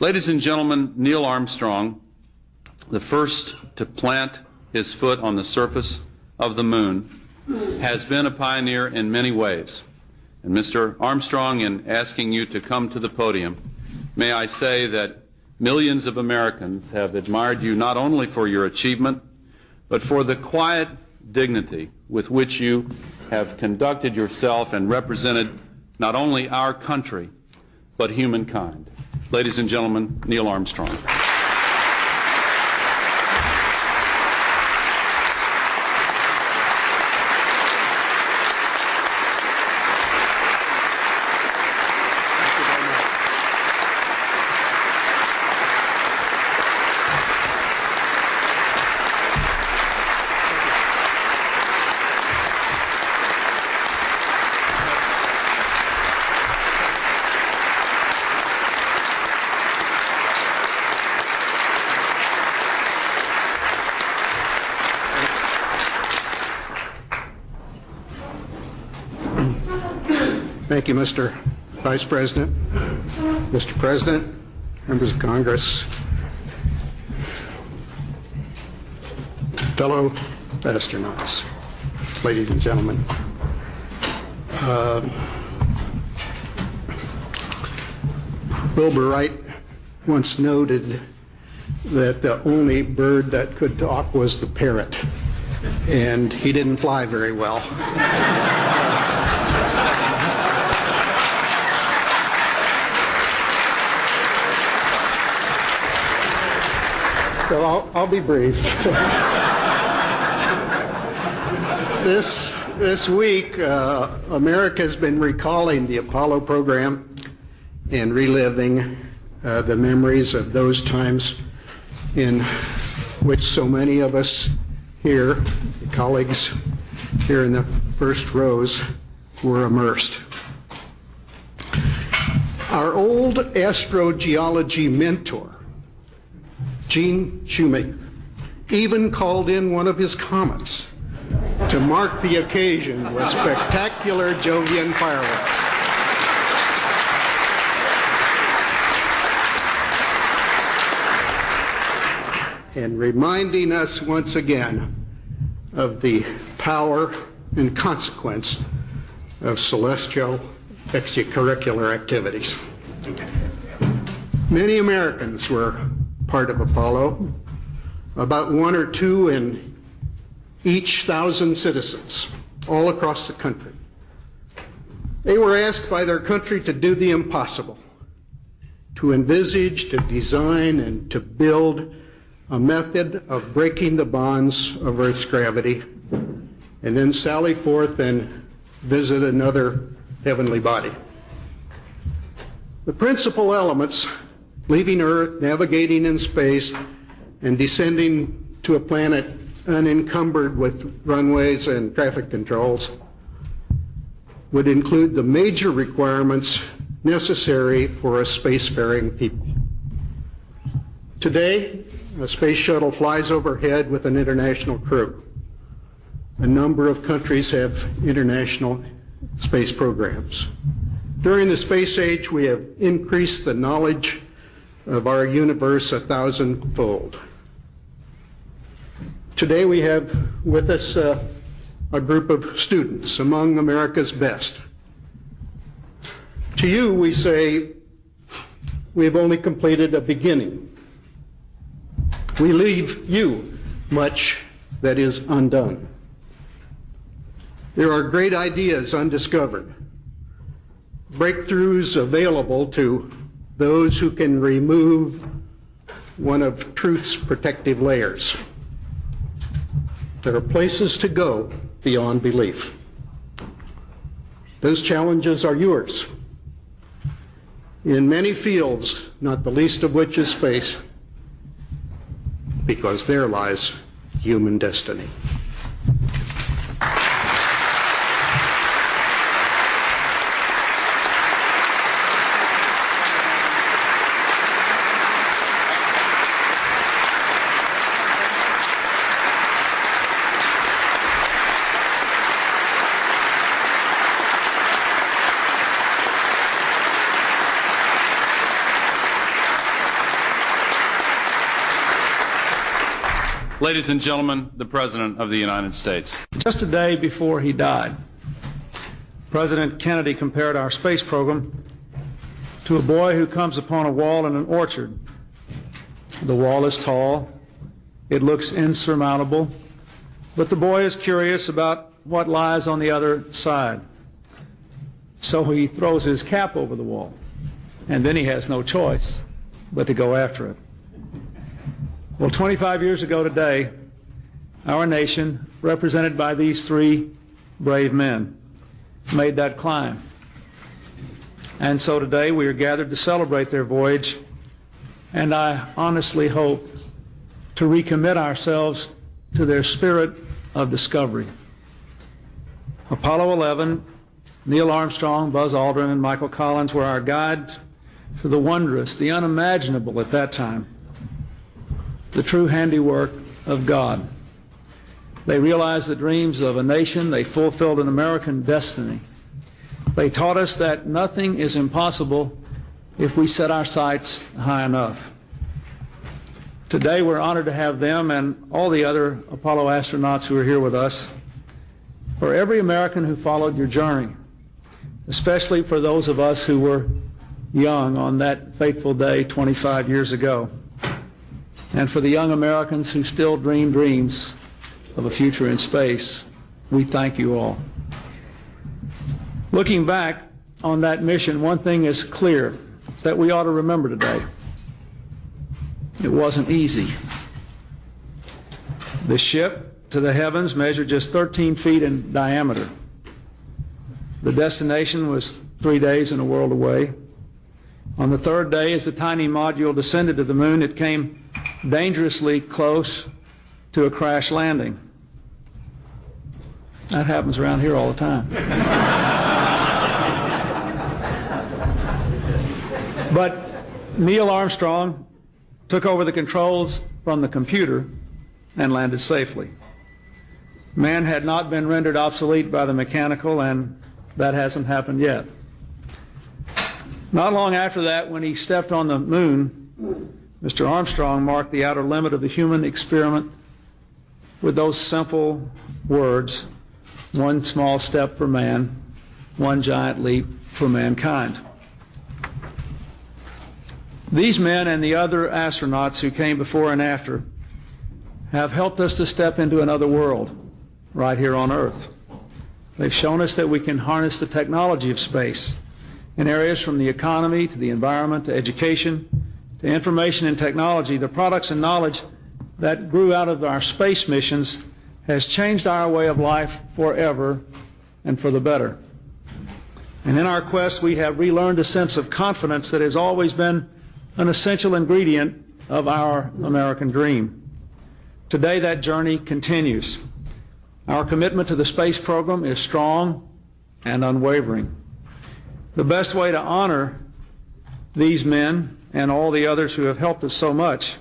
Ladies and gentlemen, Neil Armstrong, the first to plant his foot on the surface of the moon, has been a pioneer in many ways. And Mr. Armstrong, in asking you to come to the podium, may I say that millions of Americans have admired you not only for your achievement, but for the quiet dignity with which you have conducted yourself and represented not only our country, but humankind. Ladies and gentlemen, Neil Armstrong. Thank you, Mr. Vice President, Mr. President, members of Congress, fellow astronauts, ladies and gentlemen. Wilbur Wright once noted that the only bird that could talk was the parrot, and he didn't fly very well. So I'll be brief. This week, America has been recalling the Apollo program and reliving the memories of those times in which so many of us here, colleagues here in the first rows, were immersed. Our old astrogeology mentor, Gene Shoemaker, even called in one of his comets to mark the occasion with spectacular Jovian fireworks. And reminding us once again of the power and consequence of celestial extracurricular activities. Many Americans were part of Apollo, about 1 or 2 in each 1,000 citizens, all across the country. They were asked by their country to do the impossible, to envisage, to design, and to build a method of breaking the bonds of Earth's gravity, and then sally forth and visit another heavenly body. The principal elements, leaving Earth, navigating in space, and descending to a planet unencumbered with runways and traffic controls, would include the major requirements necessary for a spacefaring people. Today, a space shuttle flies overhead with an international crew. A number of countries have international space programs. During the space age, we have increased the knowledge of our universe 1,000-fold. Today we have with us a group of students among America's best. To you we say, we have only completed a beginning. We leave you much that is undone. There are great ideas undiscovered, breakthroughs available to those who can remove one of truth's protective layers. There are places to go beyond belief. Those challenges are yours. In many fields, not the least of which is space, because there lies human destiny. Ladies and gentlemen, the President of the United States. Just a day before he died, President Kennedy compared our space program to a boy who comes upon a wall in an orchard. The wall is tall, it looks insurmountable, but the boy is curious about what lies on the other side. So he throws his cap over the wall, and then he has no choice but to go after it. Well, 25 years ago today, our nation, represented by these three brave men, made that climb. And so today we are gathered to celebrate their voyage, and I honestly hope to recommit ourselves to their spirit of discovery. Apollo 11, Neil Armstrong, Buzz Aldrin, and Michael Collins were our guides to the wondrous, the unimaginable at that time, the true handiwork of God. They realized the dreams of a nation. They fulfilled an American destiny. They taught us that nothing is impossible if we set our sights high enough. Today we're honored to have them and all the other Apollo astronauts who are here with us. For every American who followed your journey, especially for those of us who were young on that fateful day 25 years ago, and for the young Americans who still dream dreams of a future in space, we thank you all. Looking back on that mission, one thing is clear that we ought to remember today. It wasn't easy. The ship to the heavens measured just 13 feet in diameter. The destination was 3 days and a world away. On the third day, as the tiny module descended to the moon, it came dangerously close to a crash landing. That happens around here all the time. But Neil Armstrong took over the controls from the computer and landed safely. Man had not been rendered obsolete by the mechanical, and that hasn't happened yet. Not long after that, when he stepped on the moon, Mr. Armstrong marked the outer limit of the human experiment with those simple words, one small step for man, one giant leap for mankind. These men and the other astronauts who came before and after have helped us to step into another world right here on Earth. They've shown us that we can harness the technology of space in areas from the economy to the environment to education to information and technology. The products and knowledge that grew out of our space missions has changed our way of life forever and for the better. And in our quest, we have relearned a sense of confidence that has always been an essential ingredient of our American dream. Today, that journey continues. Our commitment to the space program is strong and unwavering. The best way to honor these men and all the others who have helped us so much